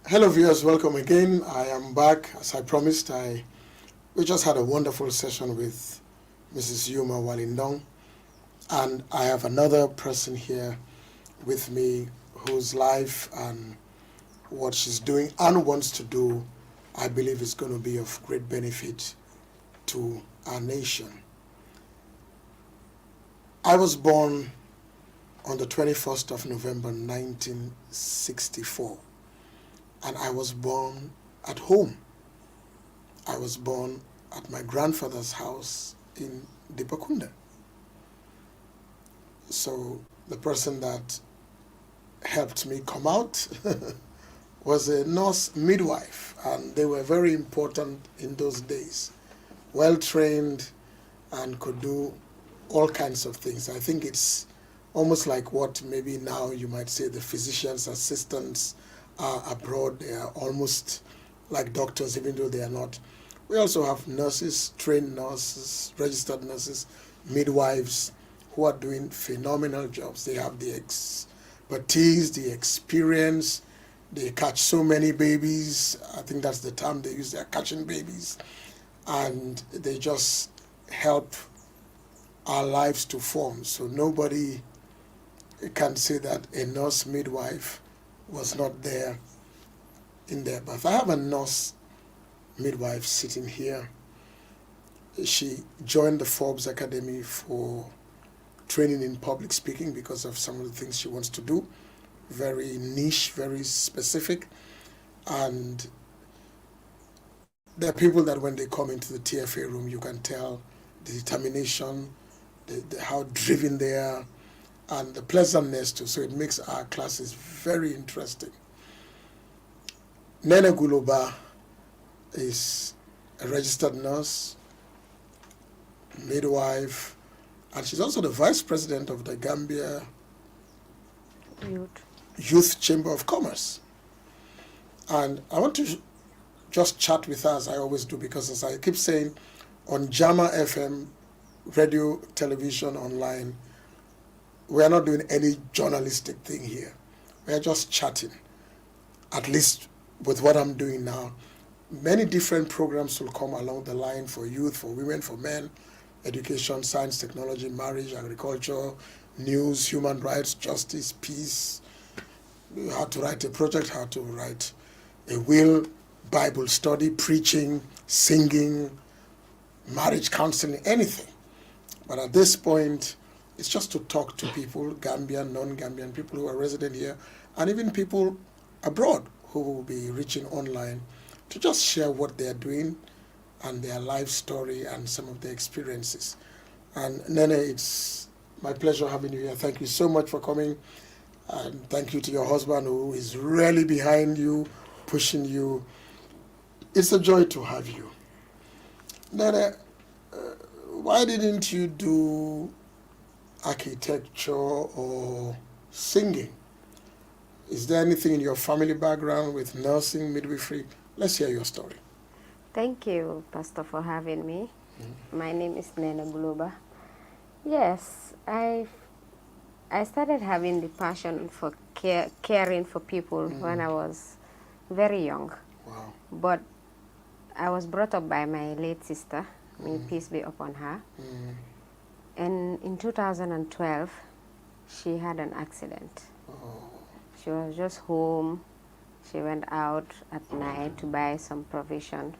Hello viewers, welcome again. I am back as I promised. We just had a wonderful session with Mrs. Yuma Walindong, and I have another person here with me whose life and what she's doing and wants to do, I believe is going to be of great benefit to our nation. I was born on the 21st of November 1964. And I was born at home. I was born at my grandfather's house in Dipakunda. So the person that helped me come out was a nurse midwife, and they were very important in those days. Well trained and could do all kinds of things. I think it's almost like what maybe now you might say the physician's assistants are abroad. They are almost like doctors, even though they are not. We also have nurses, trained nurses, registered nurses, midwives who are doing phenomenal jobs. They have the expertise, the experience. They catch so many babies. I think that's the term they use. They're catching babies. And they just help our lives to form. So nobody can say that a nurse midwife was not there in their birth. I have a nurse midwife sitting here. She joined the Forbes Academy for training in public speaking because of some of the things she wants to do. Very niche, very specific. And there are people that when they come into the TFA room, you can tell the determination, how driven they are, and the pleasantness too. So it makes our classes very interesting. Neneh Gulo is a registered nurse, midwife, and she's also the vice president of the Gambia Youth Chamber of Commerce. And I want to just chat with her as I always do, because as I keep saying, on JAAMA FM, radio, television, online, we are not doing any journalistic thing here. We are just chatting, at least with what I'm doing now. Many different programs will come along the line for youth, for women, for men, education, science, technology, marriage, agriculture, news, human rights, justice, peace, how to write a project, how to write a will, Bible study, preaching, singing, marriage counseling, anything. But at this point, it's just to talk to people, Gambian, non-Gambian, people who are resident here, and even people abroad who will be reaching online to just share what they're doing and their life story and some of their experiences. And Neneh, it's my pleasure having you here. Thank you so much for coming. And thank you to your husband who is really behind you, pushing you. It's a joy to have you. Neneh, why didn't you do architecture or singing? Is there anything in your family background with nursing, midwifery? Let's hear your story. Thank you, Pastor, for having me. My name is Neneh Gulo. Yes, I started having the passion for caring for people when I was very young. Wow. But I was brought up by my late sister, may peace be upon her. And in 2012, she had an accident. Oh. She was just home. She went out at night to buy some provision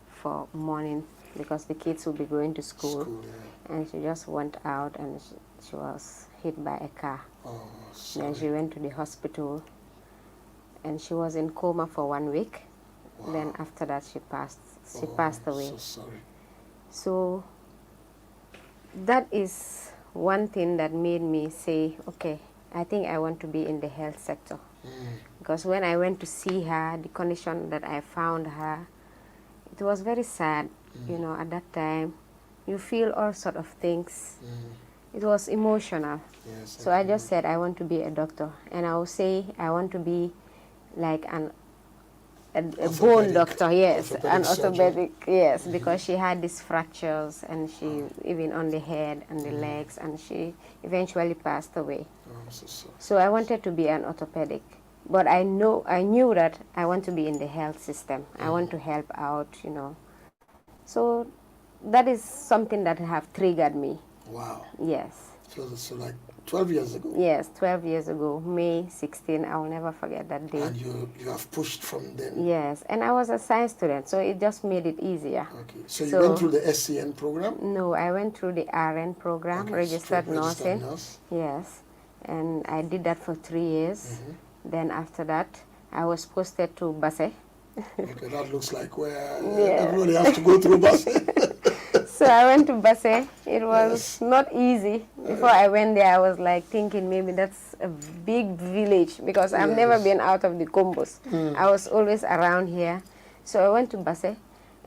for morning because the kids would be going to school. Yeah. And she just went out and she was hit by a car. Oh, sorry. Then she went to the hospital and she was in coma for 1 week. Wow. Then after that she passed away. So sorry. So that is one thing that made me say, okay, I think I want to be in the health sector. Because when I went to see her, the condition that I found her, it was very sad. You know, at that time, you feel all sort of things. It was emotional. Yes, So I just said I want to be a doctor. And I would say I want to be like a bone doctor, yes, an orthopedic, yes, because she had these fractures and she, even on the head and the legs, and she eventually passed away. Oh, I'm so sorry. So I wanted to be an orthopedic. But I knew that I want to be in the health system. I want to help out, you know. So that is something that have triggered me. Wow. Yes. So like 12 years ago. Yes, 12 years ago, May 16. I will never forget that day. And you have pushed from then. Yes, and I was a science student, so it just made it easier. Okay. So you went through the SCN program? No, I went through the RN program, Okay, registered registered nursing. nurse. Yes, and I did that for 3 years. Then after that, I was posted to Basse. Okay, that looks like where Yeah. everybody has to go through bus. So I went to Basse. It was Yes. not easy. Before I went there, I was like thinking maybe that's a big village because I've never Yes. been out of the Combos. I was always around here. So I went to Basse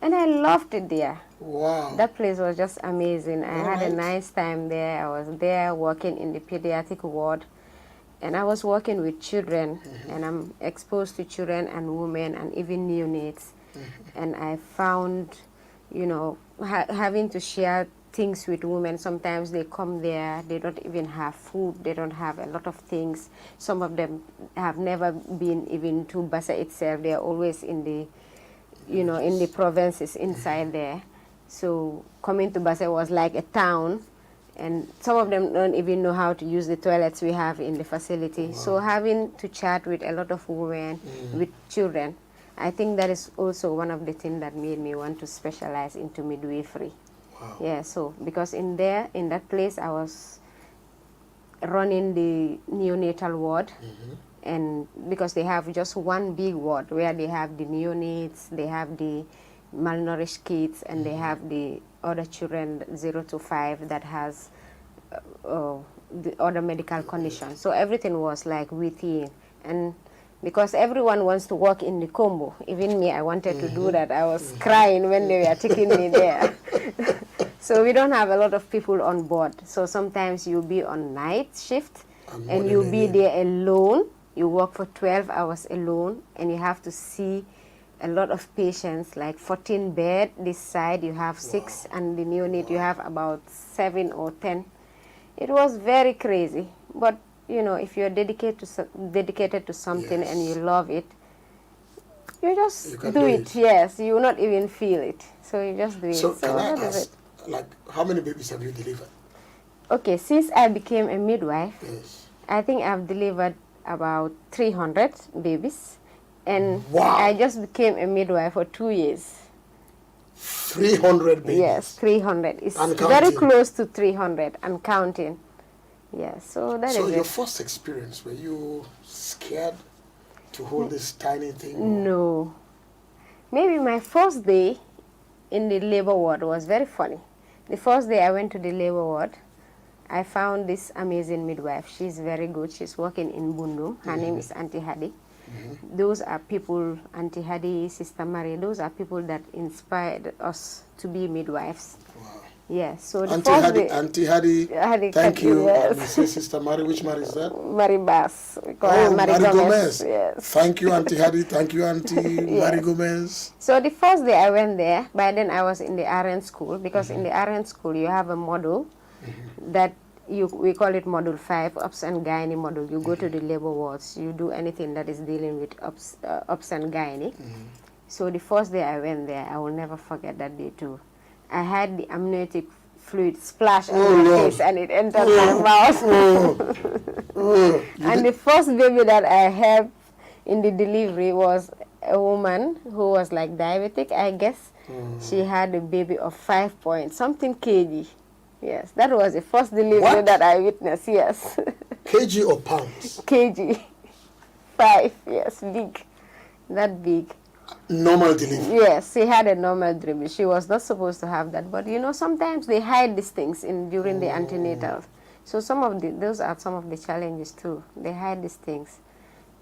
and I loved it there. Wow. That place was just amazing. I had a Alright. nice time there. I was there working in the pediatric ward. And I was working with children, and I'm exposed to children and women and even neonates. And I found, you know, having to share things with women. Sometimes they come there, they don't even have food, they don't have a lot of things. Some of them have never been even to Bassa itself. They are always in the, you know, in the provinces inside there. So coming to Bassa was like a town. And some of them don't even know how to use the toilets we have in the facility. So having to chat with a lot of women, with children, I think that is also one of the things that made me want to specialize into midwifery. Wow. Yeah, so because in that place, I was running the neonatal ward. And because they have just one big ward where they have the neonates, they have the malnourished kids, and they have the other children 0 to 5 that has the other medical conditions. So everything was like within. And because everyone wants to work in the combo, even me, I wanted to do that. I was crying when they were taking me there. So we don't have a lot of people on board. So sometimes you'll be on night shift and you'll be there alone. You work for 12 hours alone and you have to see a lot of patients, like 14 bed this side, you have 6, and the neonate you have about 7 or 10. It was very crazy, but you know, if you're dedicated to something and you love it, you just do it. Yes, you will not even feel it, so you just do it. So can I that is ask, like, how many babies have you delivered? Okay, since I became a midwife, Yes. I think I've delivered about 300 babies. And Wow. I just became a midwife for 2 years. 300 babies? Yes, 300. It's And very counting. close to 300 and counting. Yes, so that is So your it. first experience, were you scared to hold this tiny thing? No. Maybe my first day in the labor ward was very funny. The first day I went to the labor ward, I found this amazing midwife. She's very good. She's working in Bundum. Her name is Auntie Hadi. Those are people, Auntie Hadi, Sister Marie, those are people that inspired us to be midwives. Wow. Yes, so the Auntie first Hadi, day, Auntie Hadi, thank you. yes. And you say Sister Mary, which Mary is that? Marie Bass. We call her Marie Gomez. Yes. Thank you, Auntie Hadi. Thank you, Auntie Marie Gomez. So the first day I went there, by then I was in the RN school, because in the RN school you have a model that we call it module 5, Ops and Gynae module. You go to the labor wards, you do anything that is dealing with Ops and Gynae. So the first day I went there, I will never forget that day too. I had the amniotic fluid splash on my face and it entered my mouth. And the first baby that I held in the delivery was a woman who was like diabetic, I guess. She had a baby of 5 point something kg. Yes, that was the first delivery that I witnessed, yes. Kg or pounds? Kg. 5, yes, big. That big. Normal delivery? Yes, she had a normal delivery. She was not supposed to have that. But you know, sometimes they hide these things during the antenatal. So those are some of the challenges too. They hide these things.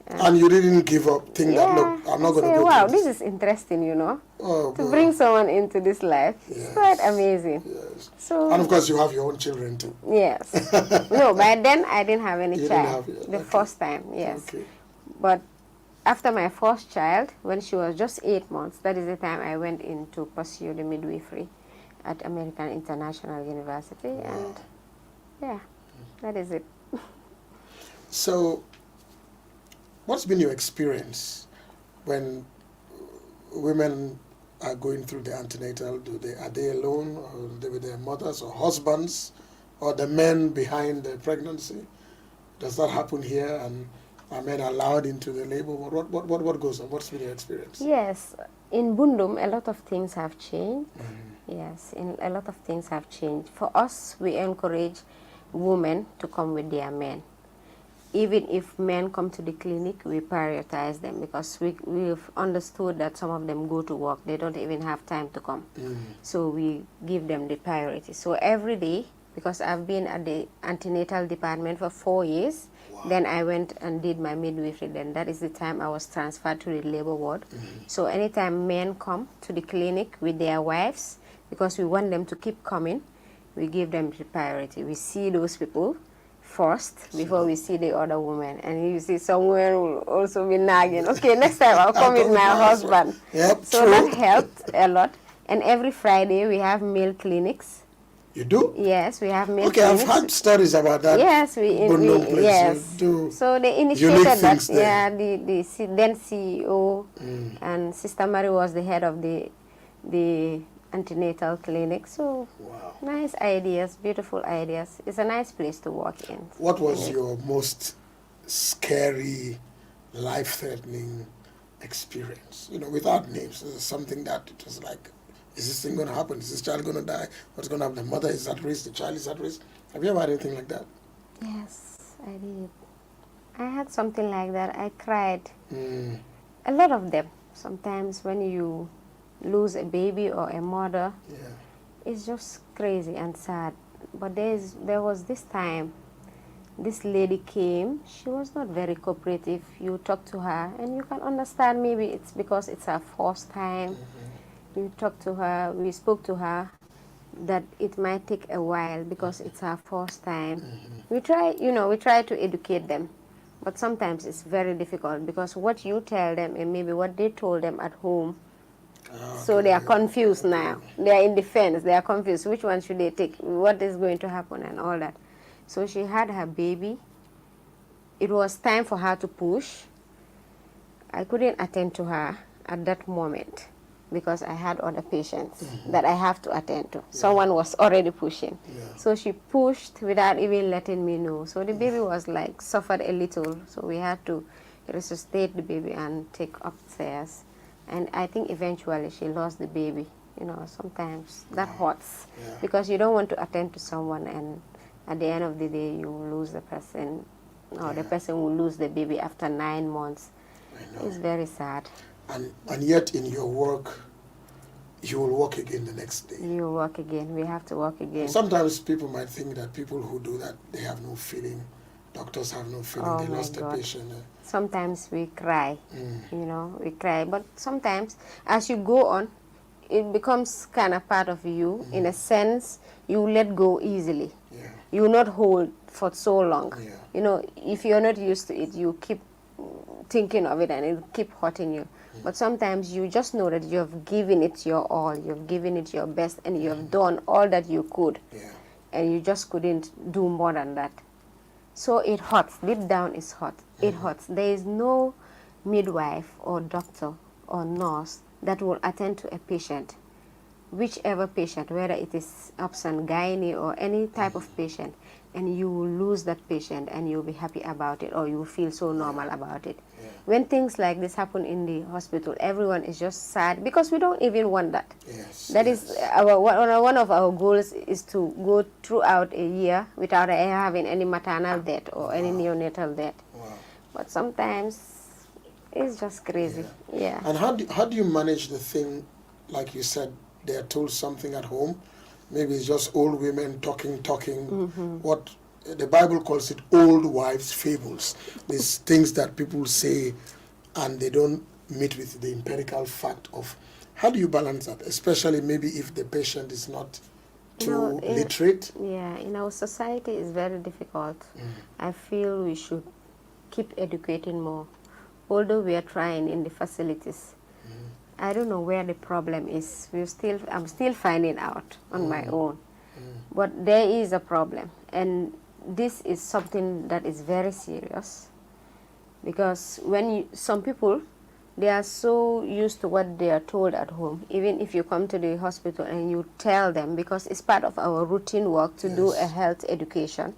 And you didn't give up, think that, look, I'm not going to go wow, through this is interesting, you know. Oh, to bring someone into this life. Yes. It's quite amazing. Yes. So, and of course, you have your own children too. Yes. No, by then I didn't have any You child. didn't have, the first time, yes. Okay. But after my first child, when she was just 8 months, that is the time I went in to pursue the midwifery at American International University. And yeah, that is it. So, What's been your experience when women are going through the antenatal? Are they alone, or are they with their mothers or husbands, or the men behind the pregnancy? Does that happen here, and are men allowed into the labor? What goes on? What's been your experience? Yes, in Bundum, a lot of things have changed. Yes, a lot of things have changed. For us, we encourage women to come with their men. Even if men come to the clinic, we prioritize them because we've understood that some of them go to work. They don't even have time to come. So we give them the priority. So every day, because I've been at the antenatal department for 4 years, then I went and did my midwifery. Then that is the time I was transferred to the labor ward. So anytime men come to the clinic with their wives, because we want them to keep coming, we give them the priority. We see those people first before we see the other woman. And you see someone will also be nagging, okay, next time I'll come with my husband. Yep, so true. That helped a lot. And every Friday we have male clinics. You do? Yes, we have male Okay, clinics. I've heard stories about that. Yes, yes. So they initiated that. There. Yeah, the then CEO and Sister Mary was the head of the antenatal clinic. So wow. Nice ideas, beautiful ideas. It's a nice place to work in. What was your most scary, life-threatening experience? Without names, something that it was like, is this thing going to happen? Is this child going to die? What's going to happen? The mother is at risk, the child is at risk. Have you ever had anything like that? Yes, I did. I had something like that. I cried. A lot of them. Sometimes when you lose a baby or a mother, it's just crazy and sad. But there was this time, this lady came. She was not very cooperative. You talk to her and you can understand, maybe it's because it's her first time. You talk to her, we spoke to her that it might take a while because it's her first time. We try to educate them, but sometimes it's very difficult because what you tell them and maybe what they told them at home, so they are confused now. They are in defense, they are confused. Which one should they take? What is going to happen and all that? So she had her baby. It was time for her to push. I couldn't attend to her at that moment because I had other patients that I have to attend to. Someone was already pushing. So she pushed without even letting me know. So the baby was like, suffered a little. So we had to resuscitate the baby and take upstairs. And I think eventually she lost the baby. Sometimes that hurts because you don't want to attend to someone and at the end of the day you lose the person, or the person will lose the baby after 9 months. It's very sad. And yet in your work, you will work again the next day. You work again. We have to work again. Sometimes people might think that people who do that, they have no feeling. Doctors have no feeling. They lost a patient. Sometimes we cry. We cry. But sometimes, as you go on, it becomes kind of part of you. In a sense, you let go easily. You will not hold for so long. If you're not used to it, you keep thinking of it and it will keep hurting you. But sometimes you just know that you have given it your all, you've given it your best, and you have done all that you could, and you just couldn't do more than that. So it hurts. Deep down, it's hot. It hurts. There is no midwife or doctor or nurse that will attend to a patient, whichever patient, whether it is obs and gynae or any type of patient, and you will lose that patient and you'll be happy about it, or you will feel so normal about it. When things like this happen in the hospital, everyone is just sad because we don't even want that. That is one of our goals, is to go throughout a year without having any maternal death or any neonatal death. But sometimes it's just crazy. And how do you manage the thing, like you said, they are told something at home? Maybe it's just old women talking. What the Bible calls it, old wives' fables. These things that people say and they don't meet with the empirical fact of. How do you balance that? Especially maybe if the patient is not too literate? In our society it's very difficult. I feel we should keep educating more. Although we are trying in the facilities, I don't know where the problem is. I'm still finding out on my own. But there is a problem, and this is something that is very serious. Because some people, they are so used to what they are told at home. Even if you come to the hospital and you tell them, because it's part of our routine work to do a health education,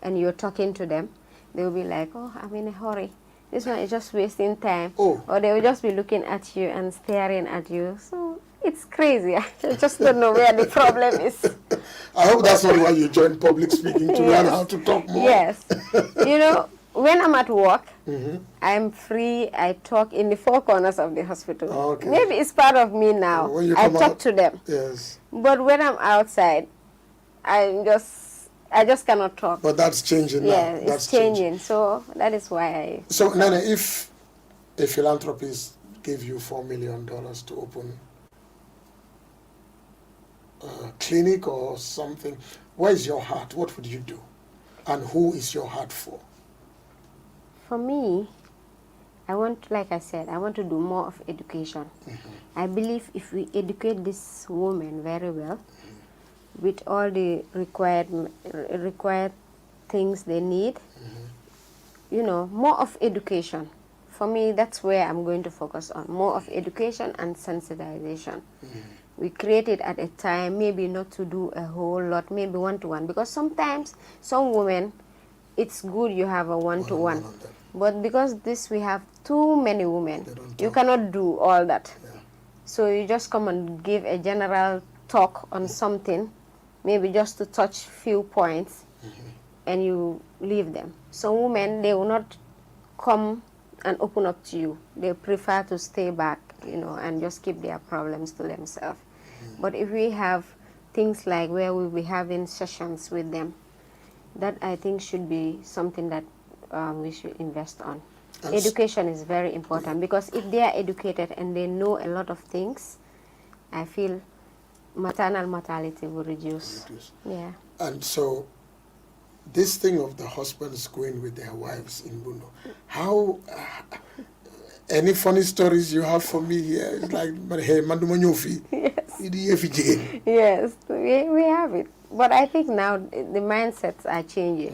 and you're talking to them, they'll be like, oh, I'm in a hurry. This one is just wasting time. Oh. Or they will just be looking at you and staring at you. So it's crazy. I just don't know where the problem is. I hope that's not why you joined public speaking, to learn how to talk more. Yes. You know, when I'm at work, I'm free. I talk in the four corners of the hospital. Okay. Maybe it's part of me now. I talk to them. Yes. But when I'm outside, I just cannot talk. But that's changing now. Yeah, it's changing. So that is why I... So, Neneh, if a philanthropist gave you $4 million to open a clinic or something, where is your heart? What would you do? And who is your heart for? For me, I want, like I said, I want to do more of education. I believe if we educate this woman very well, with all the required things they need, you know, more of education. For me, that's where I'm going to focus on, more of education and sensitization. We create it at a time, maybe not to do a whole lot, maybe one-to-one, because sometimes some women, it's good you have a one-to-one. But because we have too many women, you cannot do all that. So you just come and give a general talk on something, maybe just to touch few points, and you leave them. Some women, they will not come and open up to you. They prefer to stay back, you know, and just keep their problems to themselves. But if we have things like where we'll be having sessions with them, that I think should be something that we should invest on. Education is very important, because if they are educated and they know a lot of things, I feel maternal mortality will reduce. Yeah. And so this thing of the husbands going with their wives in Buno, how, any funny stories you have for me here? It's like, hey, Mandumanyofi. Yes, we have it. But I think now the mindsets are changing.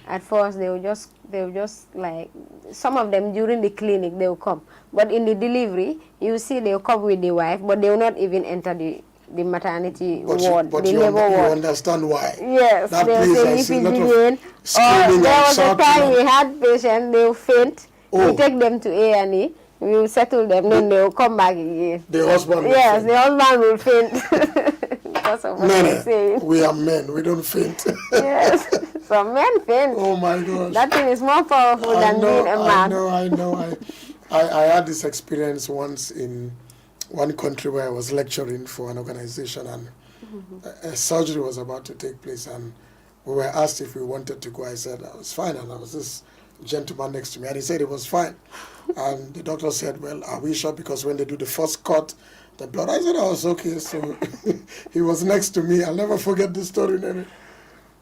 At first, they will just like, some of them during the clinic, they will come. But in the delivery, you see they will come with the wife, but they will not even enter the maternity ward, the labor ward. You understand why? Yes, that they will say, if you begin, there was a time we had patients, they will faint. We take them to A&E, we will settle them, then they will come back again. The husband will Yes, faint. the husband will faint. Because of what you're saying. We are men, we don't faint. Yes, some men faint. Oh my gosh. That thing is more powerful than being a man. I know. I had this experience once in one country where I was lecturing for an organization, and a surgery was about to take place, and we were asked if we wanted to go. I said I was fine, and there was this gentleman next to me, and he said it was fine. And the doctor said, well, are we sure? Because when they do the first cut, the blood, I said I was okay. So he was next to me. I'll never forget this story.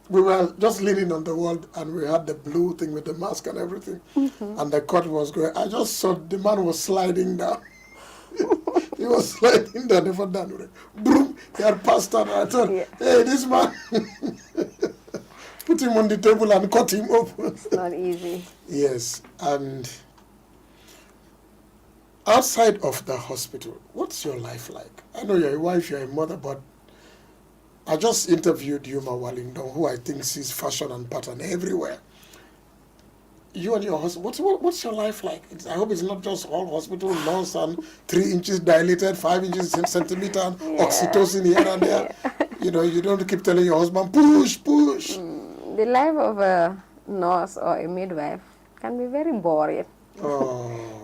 We were just leaning on the wall, and we had the blue thing with the mask and everything. And the cut was going. I just saw the man was sliding down. He was sliding down, never done with it. Boom, he had passed out. I thought, hey, this man, put him on the table and cut him open. It's not easy. Yes, and outside of the hospital, what's your life like? I know you're a wife, you're a mother, but I just interviewed Yuma Wallington, who I think sees fashion and pattern everywhere. You and your husband, what's your life like? I hope it's not just all hospital, nurse, and 3 inches dilated, 5 inches centimeter, and oxytocin here and there. You know, you don't keep telling your husband, push. The life of a nurse or a midwife can be very boring.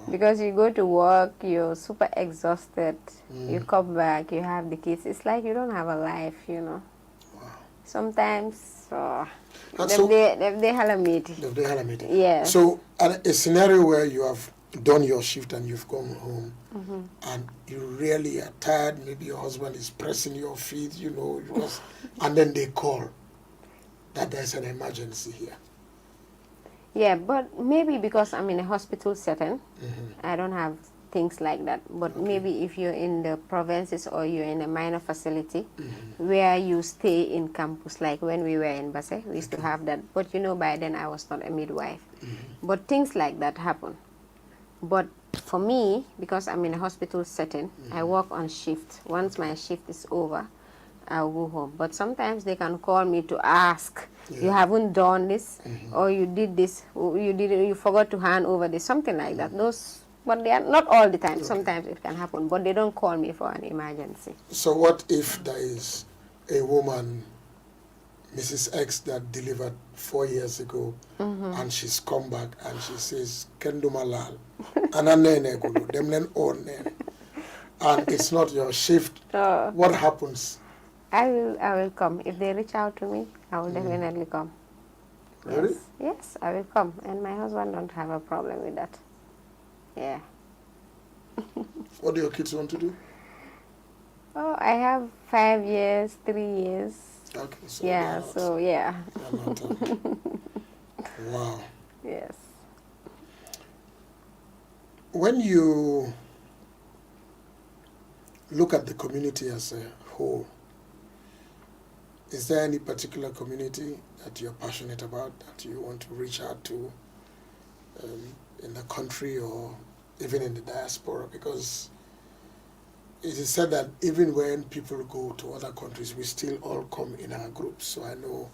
Because you go to work, you're super exhausted, you come back, you have the kids. It's like you don't have a life, you know. Wow. Sometimes, they halamiti. Yes. So, a scenario where you have done your shift and you've gone home, and you really are tired, maybe your husband is pressing your feet, you know, and then they call that there's an emergency here. Yeah, but maybe because I'm in a hospital setting, I don't have things like that. But maybe if you're in the provinces or you're in a minor facility where you stay in campus, like when we were in Basse, we used to have that. But you know, by then I was not a midwife. But things like that happen. But for me, because I'm in a hospital setting, I work on shift. Once my shift is over, I'll go home. But sometimes they can call me to ask, you haven't done this, or you did this, or you forgot to hand over this, something like that. Those, but they are not all the time. Sometimes it can happen, but they don't call me for an emergency. So what if there is a woman, Mrs. X, that delivered 4 years ago, and she's come back and she says, Kendo Malal, and Neneh Gulo, them len own nene, and it's not your shift, what happens? I will come. If they reach out to me, I will definitely come. Really? Yes, I will come. And my husband don't have a problem with that. Yeah. What do your kids want to do? Oh, I have 5 years, 3 years. Okay, so Yeah, so yeah. Wow. Yes. When you look at the community as a whole, is there any particular community that you're passionate about, that you want to reach out to in the country or even in the diaspora? Because it is said that even when people go to other countries, we still all come in our groups. So I know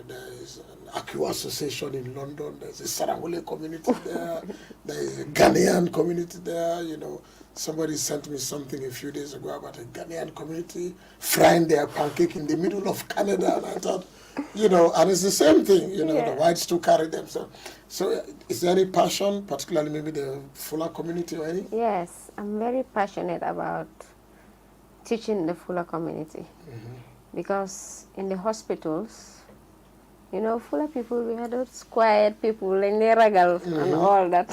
there is an Akua Association in London, there's a Sarawale community there, there is a Ghanaian community there, you know. Somebody sent me something a few days ago about a Ghanaian community frying their pancake in the middle of Canada, and I thought, you know, and it's the same thing, you know, the whites to carry them. So is there any passion, particularly maybe the Fuller community or any? Yes, I'm very passionate about teaching the Fuller community because in the hospitals, you know, Fuller people, we are those quiet people and they ragal and all that.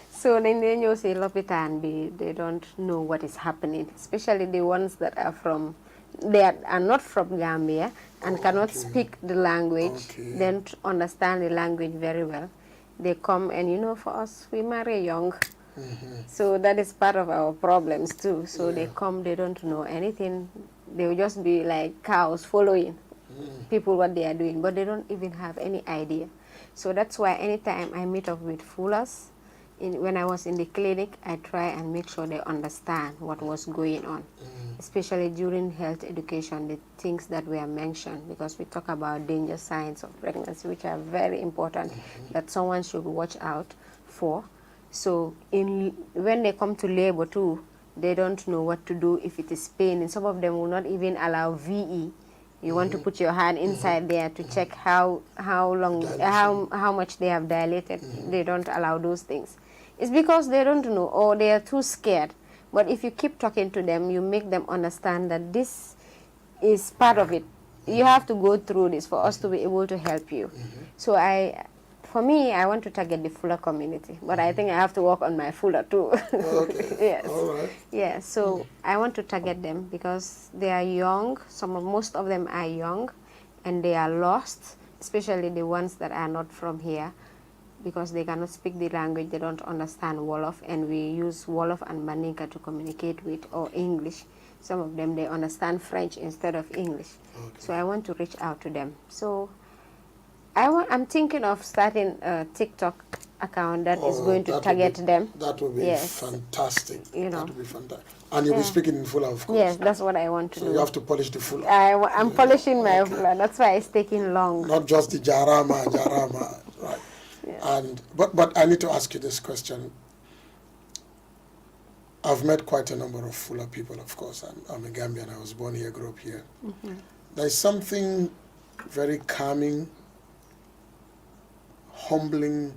So then you say Lopitan, they don't know what is happening, especially the ones that are from, they are not from Gambia and cannot speak the language, don't understand the language very well. They come and, you know, for us, we marry young. So that is part of our problems too. So they come, they don't know anything. They will just be like cows following people what they are doing, but they don't even have any idea. So that's why anytime I meet up with Fullers, when I was in the clinic, I try and make sure they understand what was going on, especially during health education, the things that were mentioned, because we talk about danger signs of pregnancy, which are very important, that someone should watch out for. So when they come to labor too, they don't know what to do if it is pain, and some of them will not even allow VE. You want to put your hand inside there to check how much they have dilated. They don't allow those things. It's because they don't know or they are too scared. But if you keep talking to them, you make them understand that this is part of it. You have to go through this for us to be able to help you. So for me, I want to target the Fuller community, but I think I have to work on my Fuller too. Okay. Yes. All right. Yeah, so I want to target them because they are young. Most of them are young, and they are lost, especially the ones that are not from here, because they cannot speak the language. They don't understand Wolof, and we use Wolof and Mandinka to communicate with, or English. Some of them, they understand French instead of English. Okay. So I want to reach out to them. So I'm thinking of starting a TikTok account that is going to target them. That would be fantastic. You know. That would be fantastic. And you'll be speaking in Fuller, of course. Yes, that's what I want to do. So you have to polish the Fuller. I'm polishing my Fuller. That's why it's taking long. Not just the JAAMA, right? Yeah. And but I need to ask you this question. I've met quite a number of Fuller people, of course. I'm a Gambian. I was born here, grew up here. There's something very calming, humbling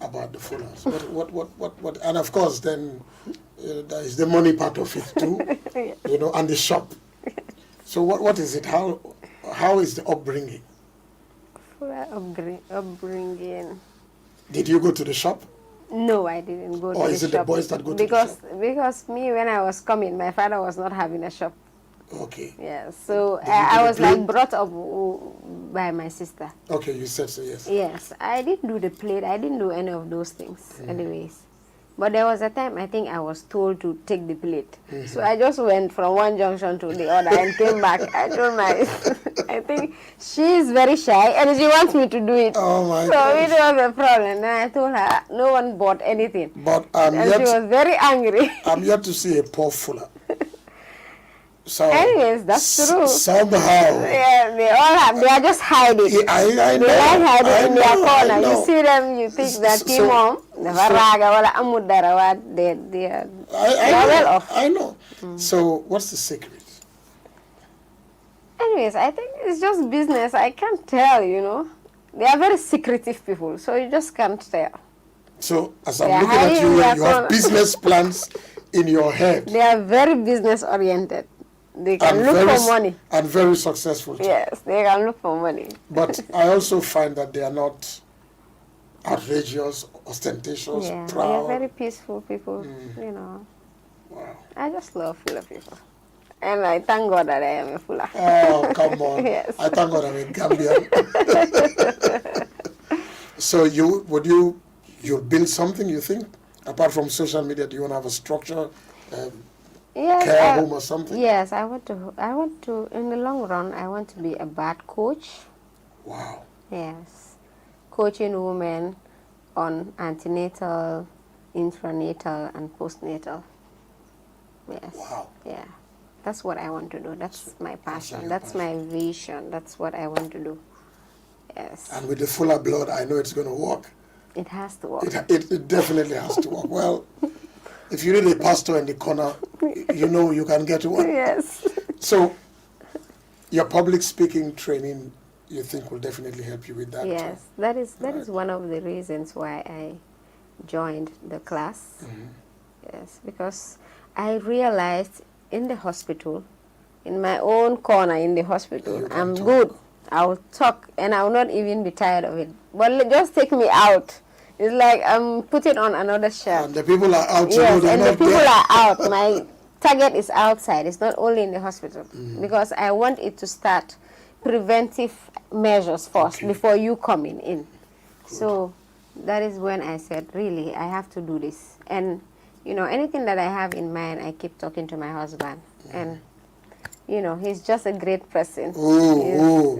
about the Fullers. What? And of course, then there is the money part of it too, you know, and the shop. So what is it? How is the upbringing? Fuller upbringing. Did you go to the shop? No, I didn't go to the shop. Or is it the boys that go to the shop? Because me, when I was coming, my father was not having a shop. Okay. Yeah, so I was like brought up by my sister. Okay, you said so, yes. Yes, I didn't do the plate. I didn't do any of those things anyways. But there was a time I think I was told to take the plate. So I just went from one junction to the other and came back. I I think she's very shy and she wants me to do it. Oh my So gosh. it was a problem. And I told her no one bought anything. But And she was very angry. I'm yet to see a poor fuller. So Anyways, that's true. Somehow. Yeah, they all have. They are just hiding. Yeah, I They know. like hiding in their corner. know. You see them, you think that mom, never raga wala amudara wa they are well off. I know. So what's the secret? Anyways, I think it's just business. I can't tell, you know. They are very secretive people, so you just can't tell. So as I'm looking at you, you have business plans in your head. They are very business oriented. They can look for money. And very successful too. Yes, they can look for money. But I also find that they are not outrageous, ostentatious, Yeah, proud. they are very peaceful people, you know. Wow. I just love Fula people. And I thank God that I am a Fula. Oh, come on. Yes. I thank God I'm a Gambian. So you'll build something, you think? Apart from social media, do you want to have a structure? Yes, care home or something? Yes, I want to, in the long run, I want to be a birth coach. Wow. Yes. Coaching women on antenatal, intranatal, and postnatal. Yes. Wow. Yeah. That's what I want to do. That's my passion. That's my vision. That's what I want to do. Yes. And with the fuller blood, I know it's going to work. It has to work. It definitely has to work. Well, if you need a pastor in the corner, you know you can get one. Yes. So, your public speaking training, you think will definitely help you with that? Yes, that is one of the reasons why I joined the class. Yes, because I realized in the hospital, in my own corner in the hospital, I'm good. I'll talk and I'll not even be tired of it. But just take me out. It's like I'm putting on another shirt. And the people are out. Yes, and the people are out. My target is outside. It's not only in the hospital. Because I want it to start preventive measures first before you coming in. Good. So that is when I said, really, I have to do this. And, you know, anything that I have in mind, I keep talking to my husband. And, you know, he's just a great person.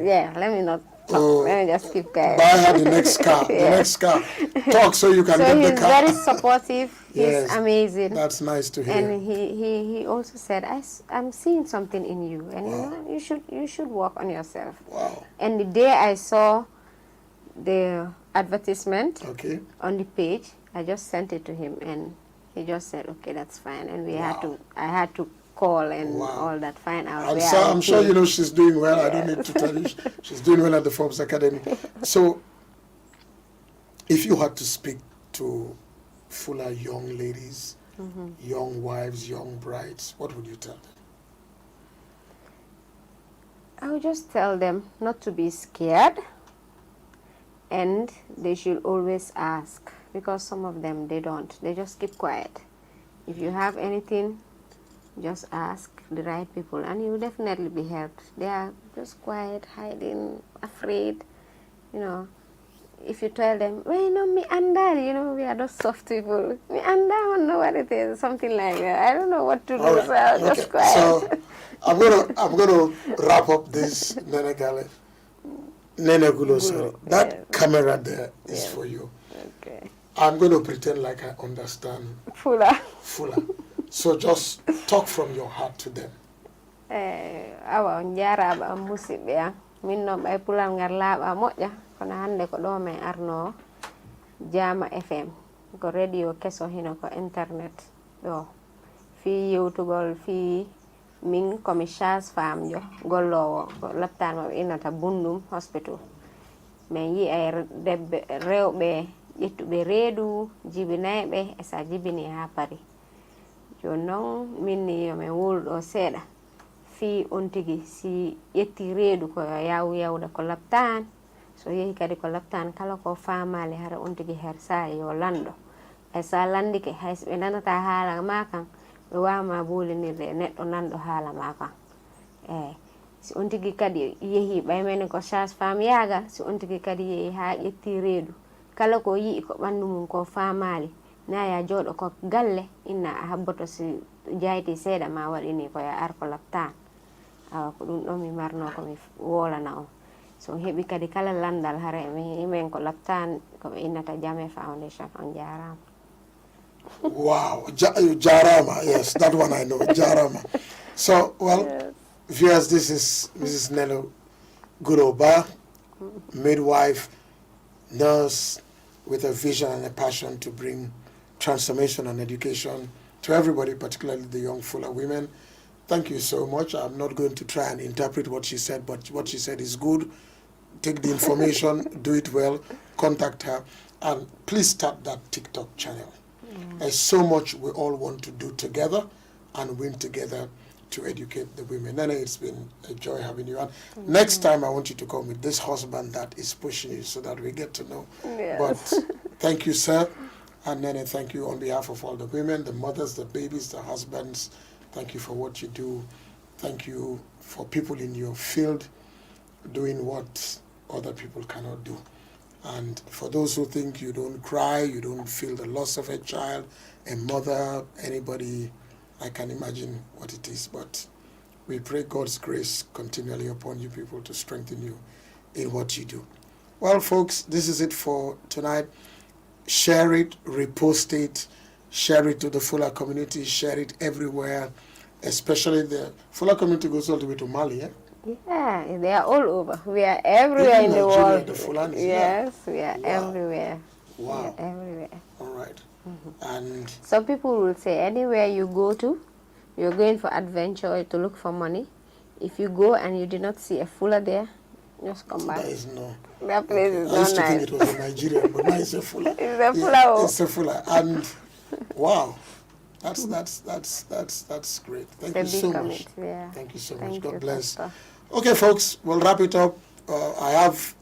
Yeah, let me not talk. Let me just keep quiet. Buy her the next car. The next car. Talk so you can get the car. So he's very supportive. He's amazing. That's nice to hear. And he also said, I'm seeing something in you, and you know, you should work on yourself. Wow. And the day I saw the advertisement on the page, I just sent it to him, and he just said, okay, that's fine. And I had to call and all that, find out I'm sure you know she's doing well. Yes. I don't need to tell you. She's doing well at the Forbes Academy. So, if you had to speak to fuller young ladies, young wives, young brides, what would you tell them? I would just tell them not to be scared, and they should always ask, because some of them, they don't. They just keep quiet. If you have anything, just ask the right people and you will definitely be helped. They are just quiet, hiding, afraid. You know, if you tell them, well, you know, me and that, you know, we are those soft people. Me and that, I don't know what it is, something like that. I don't know what to do, so I'll just quiet. So I'm gonna wrap up this Neneh Gulo, sorry. That camera there is for you. Okay. I'm going to pretend like I understand Fuller. So just talk from your heart to them. Awa jaraba musidɓe min noon ɓay pulal ngal laaɓa moƴƴa kono hannde ko ɗo min arno JAAMA FM ko radio keso hino ko internet ɗo fi yewtugol fi min komi charge femme jo gollowo ko laptanmo ɓe innata Bundum hospital min yi ay rewɓe ƴettuɓe reedu jibinayɓe e sa jibini ha pari joni noon min ni yomin wulɗo seeɗa fi on tigi si ƴetti reedu ko yawde ko laptan so yehi kadi ko laptan kala ko famali hara on tigi her sa yo lando e sa landike hayso ɓe nanata haala ma kan ɓe wawma bolinirde neɗɗo nanɗo haala ma kan eyyi si on tigi kadi yehi ɓaymeni ko charge femme yaaga si on tigi kadi yehi ha ƴetti reedu kala ko yii ko ɓandu mum ko famali na ya jooɗo ko galle inna a habboto si jayti seeɗa ma waɗini ko ya ar ko laptan ko ɗum ɗon mi marno ko mi wolana o so heɓi kadi kala landal hare mi imen ko laptan ko ɓe innata JAAMA Foundation on jarama. Wow, JAAMA, yes, that one I know, JAAMA. So, well, yes. Viewers, this is Mrs. Neneh Gulo, midwife, nurse, with a vision and a passion to bring transformation and education to everybody, particularly the young Fula women. Thank you so much. I'm not going to try and interpret what she said, but what she said is good. Take the information, do it well, contact her, and please start that TikTok channel. There's so much we all want to do together and win together to educate the women. Neneh, it's been a joy having you on. Next time, I want you to come with this husband that is pushing you so that we get to know. Yes. But thank you, sir. And Neneh, thank you on behalf of all the women, the mothers, the babies, the husbands. Thank you for what you do. Thank you for people in your field doing what other people cannot do. And for those who think you don't cry, you don't feel the loss of a child, a mother, anybody, I can imagine what it is. But we pray God's grace continually upon you people to strengthen you in what you do. Well, folks, this is it for tonight. Share it, repost it, share it to the Fula community, share it everywhere, especially the Fula community goes all the way to Mali, eh? Yeah, they are all over. We are everywhere in the world. The Fulanis, yes, we are everywhere. Wow. We are everywhere. All right. And some people will say anywhere you go to, you're going for adventure or to look for money. If you go and you do not see a Fula there, just come back. There is no. That place is I used not to nice. think it was a Nigerian, but now it's a Fula. It's a Fula. It's a Fula. And wow. That's great. Thank you so much. Yeah. Thank you so much. God bless. Pastor. Okay, folks, we'll wrap it up. I have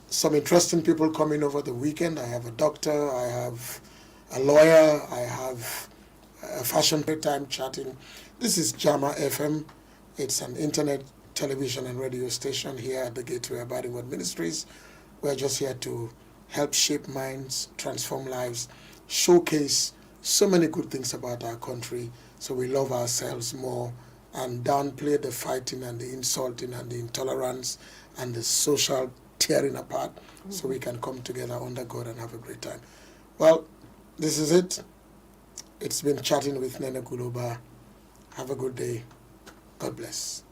some interesting people coming over the weekend. I have a doctor, I have a lawyer, I have a fashion time chatting. This is JAAMA FM. It's an internet, television, and radio station here at the Gateway Abiding Word Ministries. We're just here to help shape minds, transform lives, showcase so many good things about our country so we love ourselves more and downplay the fighting and the insulting and the intolerance and the social tearing apart so we can come together under God and have a great time. Well, this is it. It's been chatting with Neneh Gulo. Have a good day. God bless.